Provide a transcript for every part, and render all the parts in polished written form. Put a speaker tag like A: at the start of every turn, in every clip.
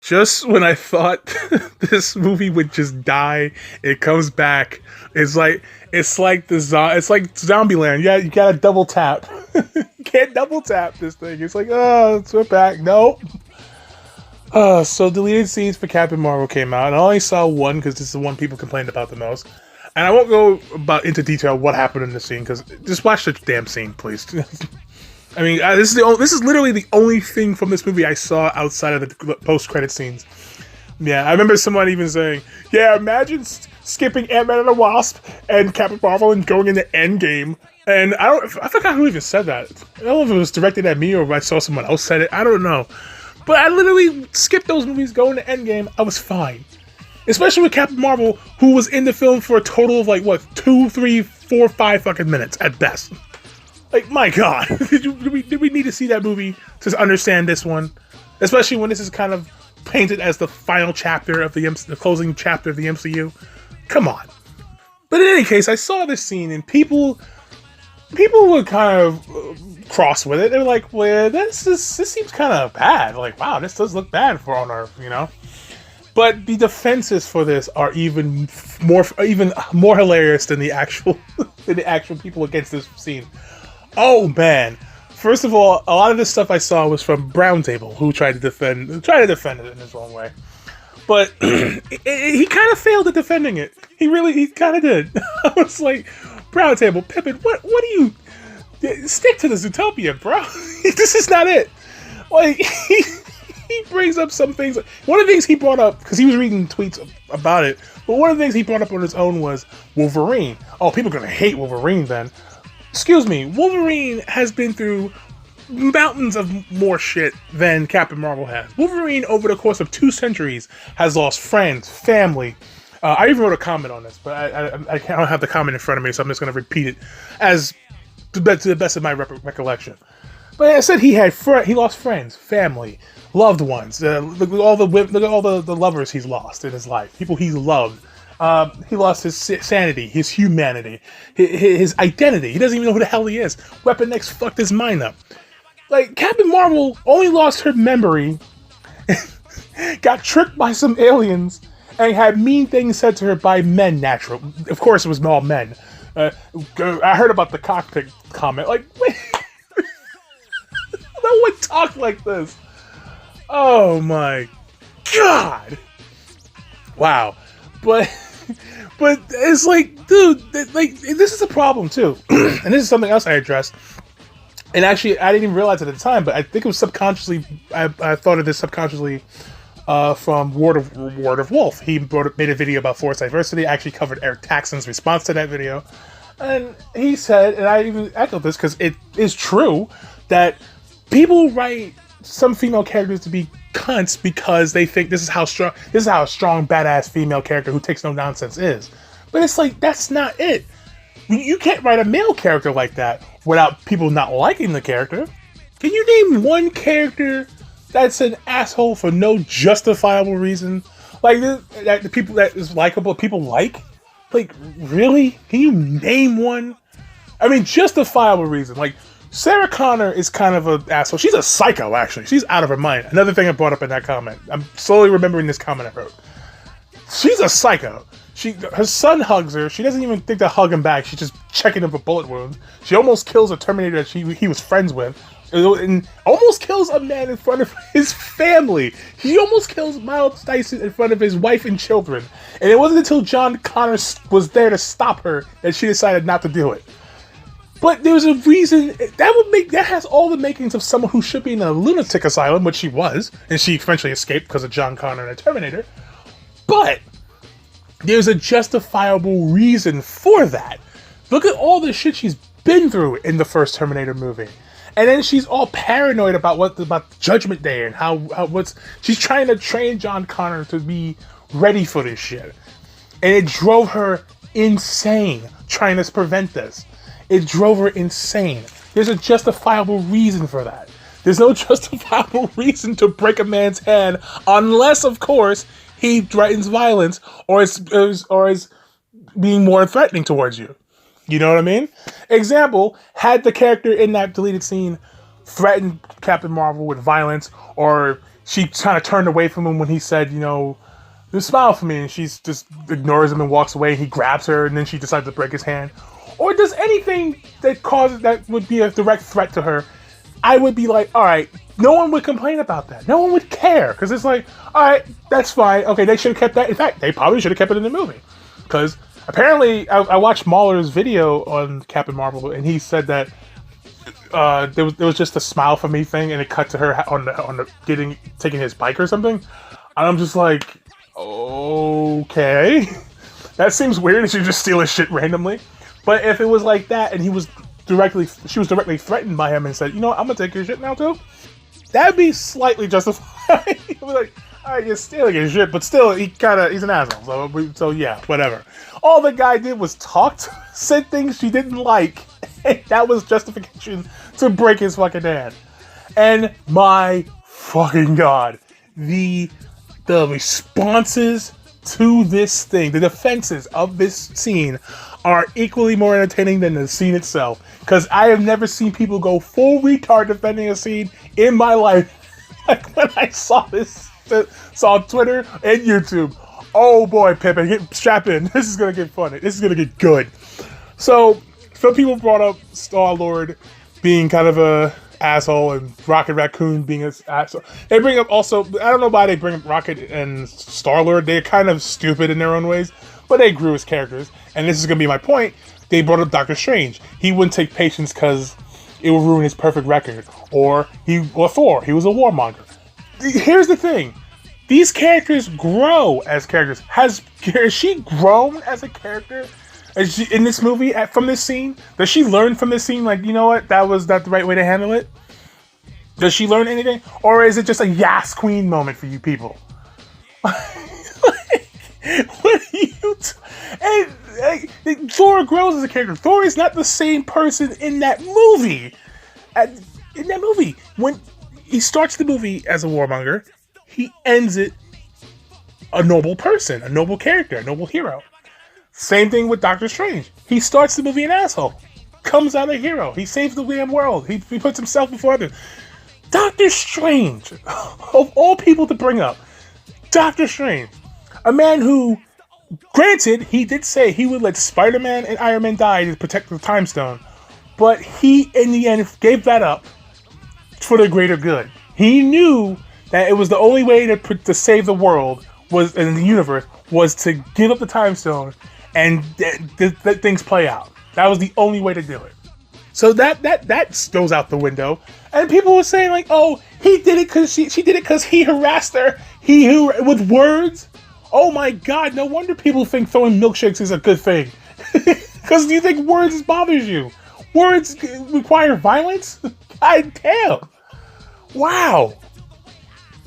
A: Just when I thought this movie would just die, it comes back. It's like Zombieland. Yeah, you gotta double tap. You can't double tap this thing. It's like, oh, we're back. Nope. So deleted scenes for Captain Marvel came out, and I only saw one because this is the one people complained about the most. And I won't go into detail what happened in the scene because just watch the damn scene, please. I mean, this is literally the only thing from this movie I saw outside of the post-credit scenes. Yeah, I remember someone even saying, "Yeah, imagine skipping Ant-Man and the Wasp and Captain Marvel and going into Endgame." And I forgot who even said that. I don't know if it was directed at me or if I saw someone else said it. I don't know. But I literally skipped those movies going to Endgame. I was fine. Especially with Captain Marvel, who was in the film for a total of 2, 3, 4, 5 fucking minutes at best. Like, my God. Did we need to see that movie to understand this one? Especially when this is kind of painted as the final chapter of the closing chapter of the MCU. Come on. But in any case, I saw this scene and people were kind of cross with it. They were like, well, this seems kind of bad. Like, wow, this does look bad for on Earth, you know? But the defenses for this are even more hilarious than the actual people against this scene. Oh man! First of all, a lot of this stuff I saw was from Brown Table, who tried to defend it in his own way. But he kind of failed at defending it. He kind of did. I was like, Brown Table, Pippin, what do you stick to the Zootopia, bro? This is not it. Like he brings up some things. One of the things he brought up, because he was reading tweets about it, but one of the things he brought up on his own was Wolverine. Oh, people are gonna hate Wolverine then. Excuse me, Wolverine has been through mountains of more shit than Captain Marvel has. Wolverine, over the course of 2 centuries, has lost friends, family. I even wrote a comment on this, but I don't have the comment in front of me, so I'm just going to repeat it as to the best of my recollection. But I said he lost friends, family, loved ones. Look at all the lovers he's lost in his life, people he's loved. He lost his sanity, his humanity, his identity. He doesn't even know who the hell he is. Weapon X fucked his mind up. Like, Captain Marvel only lost her memory, got tricked by some aliens, and had mean things said to her by men, naturally. Of course, it was all men. I heard about the cockpit comment. Like, wait. No one talked like this. Oh my God. Wow. But it's like, dude, like, this is a problem too. And this is something else I addressed. And actually, I didn't even realize it at the time, but I think it was subconsciously, I thought of this subconsciously from Word of Wolf. He made a video about forced diversity. I actually covered Eric Taxon's response to that video. And he said, and I even echoed this because it is true, that people write some female characters to be cunts because they think this is how a strong, badass female character who takes no nonsense is. But it's like, that's not it. You can't write a male character like that without people not liking the character. Can you name one character that's an asshole for no justifiable reason? Like, that the people that is likable, people like? Like, really? Can you name one? I mean, justifiable reason. Like, Sarah Connor is kind of an asshole. She's a psycho, actually. She's out of her mind. Another thing I brought up in that comment. I'm slowly remembering this comment I wrote. She's a psycho. Her son hugs her. She doesn't even think to hug him back. She's just checking him for bullet wounds. She almost kills a Terminator that he was friends with. And almost kills a man in front of his family. He almost kills Miles Dyson in front of his wife and children. And it wasn't until John Connor was there to stop her that she decided not to do it. But there's a reason that has all the makings of someone who should be in a lunatic asylum, which she was, and she eventually escaped because of John Connor and the Terminator. But there's a justifiable reason for that. Look at all the shit she's been through in the first Terminator movie. And then she's all paranoid about Judgment Day and she's trying to train John Connor to be ready for this shit. And it drove her insane trying to prevent this. It drove her insane. There's a justifiable reason for that. There's no justifiable reason to break a man's hand unless, of course, he threatens violence or is being more threatening towards you. You know what I mean? Example, had the character in that deleted scene threatened Captain Marvel with violence or she kind of turned away from him when he said, you know, just smile for me, and she just ignores him and walks away. He grabs her, and then she decides to break his hand. Or does anything that would be a direct threat to her, I would be like, all right, no one would complain about that. No one would care, because it's like, all right, that's fine. Okay, they should have kept that. In fact, they probably should have kept it in the movie, because apparently I watched Mahler's video on Captain Marvel, and he said that there was just a smile for me thing, and it cut to her on the taking his bike or something, and I'm just like, okay, that seems weird. She just steal his shit randomly. But if it was like that, and she was directly threatened by him and said, you know what, I'm gonna take your shit now too, that'd be slightly justified. He'd be like, all right, you're stealing his shit, but still, he's an asshole. So yeah, whatever. All the guy did was said things she didn't like. And that was justification to break his fucking hand. And my fucking god, the responses to this thing, the defenses of this scene, are equally more entertaining than the scene itself. Because I have never seen people go full retard defending a scene in my life. Like when I saw Twitter and YouTube. Oh boy, Pippin, strap in. This is gonna get funny. This is gonna get good. So, some people brought up Star-Lord being kind of a asshole and Rocket Raccoon being an asshole. They bring up also, I don't know why they bring up Rocket and Star-Lord. They're kind of stupid in their own ways, but they grew as characters. And this is going to be my point. They brought up Doctor Strange. He wouldn't take patience because it would ruin his perfect record. Or Thor, he was a warmonger. Here's the thing. These characters grow as characters. Has she grown as a character? In this movie, from this scene, does she learn from this scene? Like, you know what? That was not the right way to handle it. Does she learn anything, or is it just a Yas Queen moment for you people? What are you? Thor grows as a character. Thor is not the same person in that movie. In that movie, when he starts the movie as a warmonger, he ends it a noble person, a noble character, a noble hero. Same thing with Doctor Strange. He starts the movie an asshole, comes out a hero. He saves the damn world. He puts himself before others. Doctor Strange, of all people to bring up, Doctor Strange, a man who, granted, he did say he would let Spider-Man and Iron Man die to protect the Time Stone, but he, in the end, gave that up for the greater good. He knew that it was the only way to save the world was in the universe was to give up the Time Stone and let things play out. That was the only way to do it. So that goes out the window. And people were saying like, oh, he did it because she did it because he harassed her. With words. Oh my God! No wonder people think throwing milkshakes is a good thing. Because you think words bothers you. Words require violence. God damn! Wow.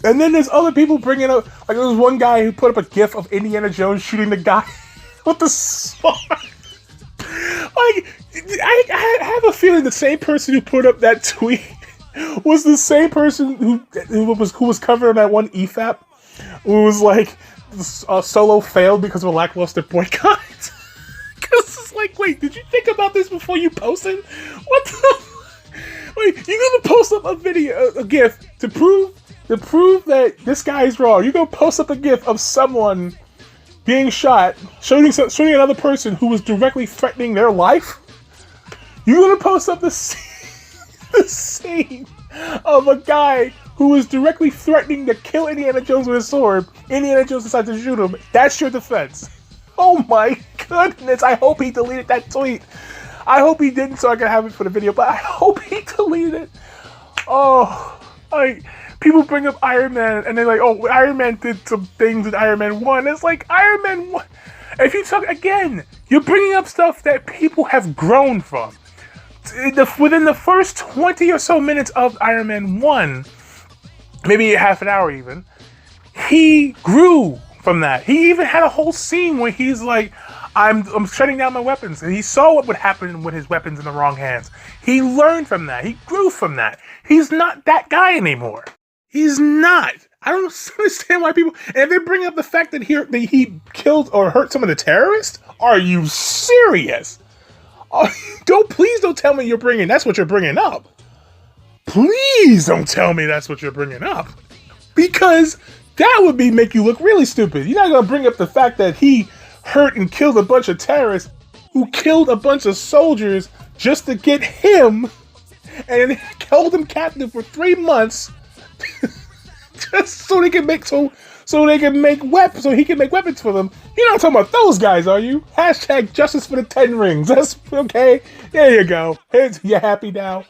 A: And then there's other people bringing up, like there was one guy who put up a gif of Indiana Jones shooting the guy with the sword. Like, I have a feeling the same person who put up that tweet was the same person who was covering that one EFAP, who was like, Solo failed because of a lackluster boycott. Because it's like, wait, did you think about this before you posted? What the? Wait, you're gonna post up a GIF to prove that this guy is wrong. You're gonna post up a GIF of someone being shot, showing another person who was directly threatening their life. You're gonna post up the scene of a guy who was directly threatening to kill Indiana Jones with a sword. Indiana Jones decides to shoot him. That's your defense. Oh my goodness! I hope he deleted that tweet. I hope he didn't, so I can have it for the video. But I hope he deleted it. Oh, people bring up Iron Man, and they're like, "Oh, Iron Man did some things in Iron Man 1." It's like Iron Man 1. If you talk again, you're bringing up stuff that people have grown from. Within the first 20 or so minutes of Iron Man 1, maybe half an hour even, he grew from that. He even had a whole scene where he's like, I'm shutting down my weapons. And he saw what would happen with his weapons in the wrong hands. He learned from that. He grew from that. He's not that guy anymore. He's not. I don't understand why people... And if they bring up the fact that he killed or hurt some of the terrorists, are you serious? Please don't tell me that's what you're bringing up. Please don't tell me that's what you're bringing up. Because that would make you look really stupid. You're not gonna bring up the fact that he hurt and killed a bunch of terrorists who killed a bunch of soldiers just to get him and held him captive for 3 months just so they can make weapons, so he can make weapons for them. You're not talking about those guys, are you? Hashtag justice for the 10 rings. That's okay. There you go. You happy now?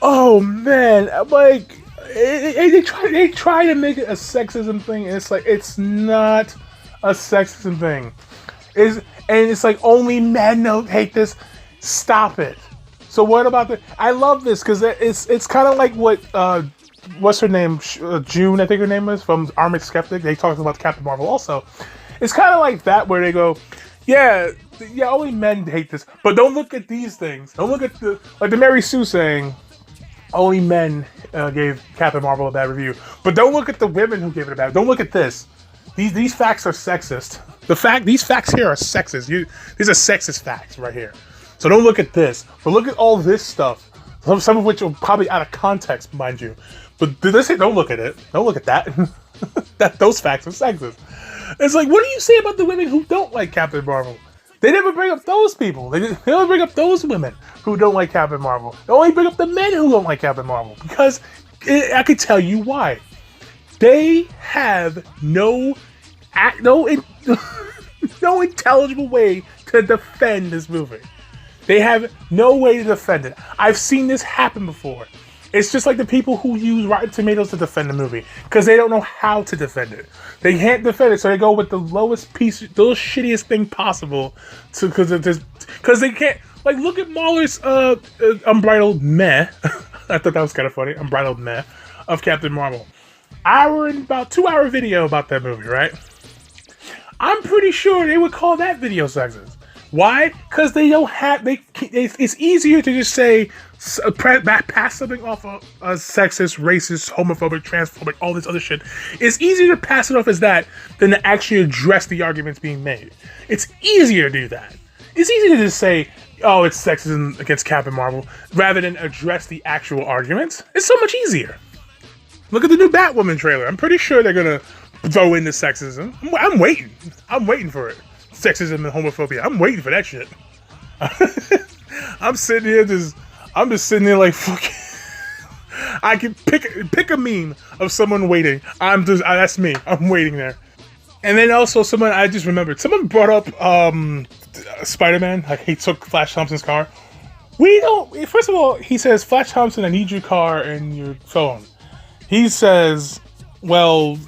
A: Oh man, like they try to make it a sexism thing, and it's like it's not a sexism thing. It's like only men hate this. Stop it. So what about I love this because it's kind of like what what's her name, June, I think her name is, from Armored Skeptic. They talked about Captain Marvel also. It's kind of like that where they go, yeah, only men hate this, but don't look at these things. Don't look at the Mary Sue saying only men gave Captain Marvel a bad review, but don't look at the women who gave it a bad. Don't look at this. These facts are sexist. These facts here are sexist. These are sexist facts right here. So don't look at this, but look at all this stuff. Some of which are probably out of context, mind you. But don't look at it. Don't look at that. Those facts are sexist. It's like, what do you say about the women who don't like Captain Marvel? They never bring up those people. They only bring up those women who don't like Captain Marvel. They only bring up the men who don't like Captain Marvel. Because I can tell you why. They have no intelligible way to defend this movie. They have no way to defend it. I've seen this happen before. It's just like the people who use Rotten Tomatoes to defend the movie because they don't know how to defend it. They can't defend it, so they go with the lowest piece, the shittiest thing possible, because they can't. Like, look at Mahler's unbridled meh. I thought that was kind of funny. Unbridled meh of Captain Marvel. About 2-hour video about that movie, right? I'm pretty sure they would call that video sexist. Why? Because they don't have. It's easier to just say pass something off of sexist, racist, homophobic, transphobic, all this other shit. It's easier to pass it off as that than to actually address the arguments being made. It's easier to do that. It's easier to just say, "Oh, it's sexism against Captain Marvel," rather than address the actual arguments. It's so much easier. Look at the new Batwoman trailer. I'm pretty sure they're gonna throw in the sexism. I'm waiting. I'm waiting for it. Sexism and homophobia. I'm waiting for that shit. I'm just sitting here like, fuck. I can pick a meme of someone waiting. That's me. I'm waiting there. And then also I just remembered, someone brought up Spider-Man. Like, he took Flash Thompson's car. First of all, he says, Flash Thompson, I need your car and your phone. He says, what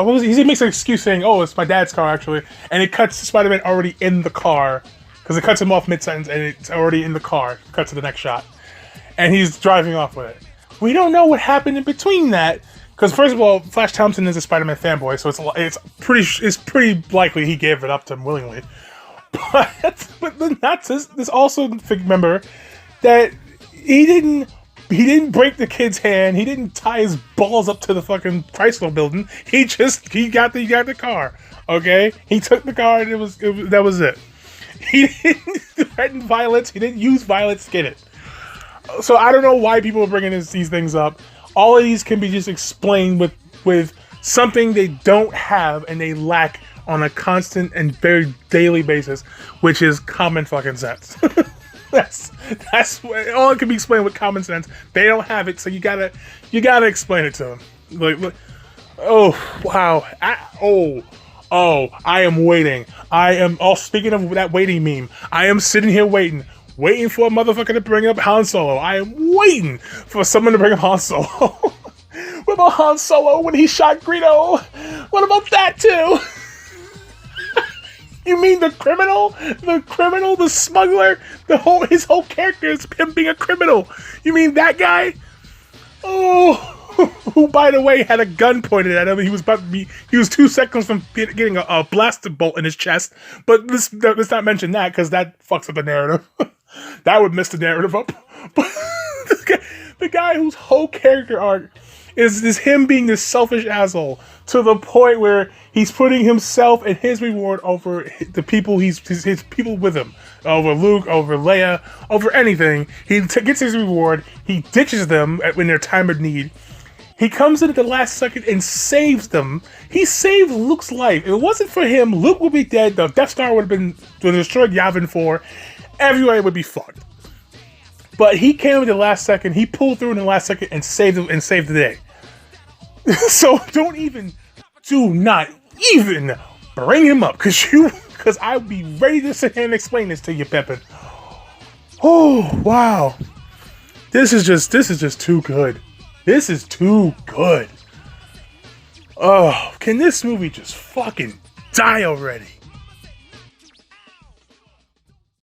A: was he? He makes an excuse saying, "Oh, it's my dad's car, actually," and it cuts Spider-Man already in the car because it cuts him off mid-sentence, and it's already in the car. Cut to the next shot, and he's driving off with it. We don't know what happened in between that because, first of all, Flash Thompson is a Spider-Man fanboy, so it's pretty likely he gave it up to him willingly. But not this. Also, remember that he didn't break the kid's hand. He didn't tie his balls up to the fucking Chrysler building. He got the car. Okay, he took the car and that was it. He didn't threaten violence. He didn't use violence to get it. So I don't know why people are bringing these things up. All of these can be just explained with something they don't have and they lack on a constant and very daily basis, which is common fucking sense. That's all it can be explained with common sense. They don't have it, so you gotta explain it to them. Like, oh wow, I am waiting. Speaking of that waiting meme, I am sitting here waiting for a motherfucker to bring up Han Solo. I am waiting for someone to bring up Han Solo. What about Han Solo when he shot Greedo? What about that too? You mean the criminal, the smuggler, his whole character is him being a criminal. You mean that guy? Oh, who, by the way, had a gun pointed at him. He was 2 seconds from getting a blaster bolt in his chest. But let's not mention that because that fucks up the narrative. That would mess the narrative up. But the guy whose whole character arc is him being this selfish asshole to the point where he's putting himself and his reward over the people his people with him, over Luke, over Leia, over anything. He gets his reward. He ditches them in their time of need. He comes in at the last second and saves them. He saved Luke's life. If it wasn't for him, Luke would be dead. The Death Star would have destroyed Yavin 4. Everybody would be fucked. But he came in at the last second. He pulled through in the last second and saved them and saved the day. So do not even bring him up, because I would be ready to sit here and explain this to you, Pippin. Oh wow, this is just too good. This is too good. Oh, can this movie just fucking die already?